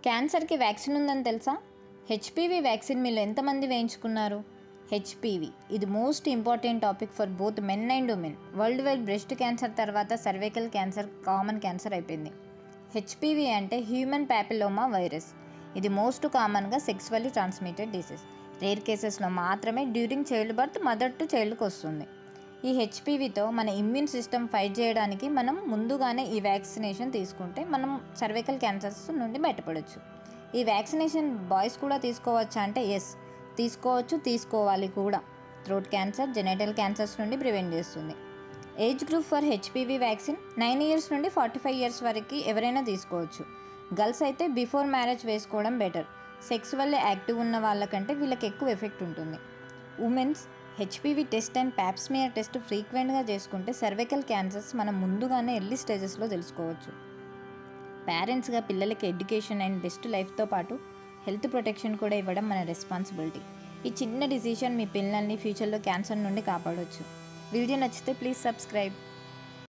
క్యాన్సర్కి వ్యాక్సిన్ ఉందని తెలుసా? హెచ్పివి వ్యాక్సిన్ మీరు ఎంతమంది వేయించుకున్నారు? హెచ్పివి ఇది most important topic for both men and women. Worldwide breast cancer తర్వాత సర్వైకల్ క్యాన్సర్ కామన్ క్యాన్సర్ అయిపోయింది. హెచ్పివి అంటే హ్యూమన్ ప్యాపిలోమా వైరస్. ఇది మోస్ట్ కామన్గా సెక్సువల్లీ ట్రాన్స్మిటెడ్ డిసీజ్. రేర్ కేసెస్లో మాత్రమే during child birth mother to చైల్డ్కి వస్తుంది. ఈ హెచ్పివితో మన ఇమ్యూన్ సిస్టమ్ ఫైట్ చేయడానికి మనం ముందుగానే ఈ వ్యాక్సినేషన్ తీసుకుంటే మనం సర్వైకల్ క్యాన్సర్స్ నుండి బయటపడవచ్చు. ఈ వ్యాక్సినేషన్ బాయ్స్ కూడా తీసుకోవచ్చా అంటే ఎస్, తీసుకోవాలి కూడా. థ్రోట్ క్యాన్సర్, జెనైటల్ క్యాన్సర్స్ నుండి ప్రివెంట్ చేస్తుంది. Age group for HPV vaccine 9 years నుండి 45 ఇయర్స్ వరకు ఎవరైనా తీసుకోవచ్చు. గర్ల్స్ అయితే బిఫోర్ మ్యారేజ్ వేసుకోవడం బెటర్. సెక్సువల్లీ యాక్టివ్ ఉన్న వాళ్ళకంటే వీళ్ళకి ఎక్కువ ఎఫెక్ట్ ఉంటుంది. Women's HPV test and Pap smear test ఫ్రీక్వెంట్గా చేసుకుంటే సర్వైకల్ క్యాన్సర్స్ మనం ముందుగానే ఎర్లీ స్టేజెస్లో తెలుసుకోవచ్చు. పేరెంట్స్గా పిల్లలకి ఎడ్యుకేషన్ అండ్ బెస్ట్ లైఫ్తో పాటు హెల్త్ ప్రొటెక్షన్ కూడా ఇవ్వడం మన రెస్పాన్సిబిలిటీ. ఈ చిన్న డిసిషన్ మీ పిల్లల్ని ఫ్యూచర్లో క్యాన్సర్ నుండి కాపాడవచ్చు. వీడియో నచ్చితే ప్లీజ్ సబ్స్క్రైబ్.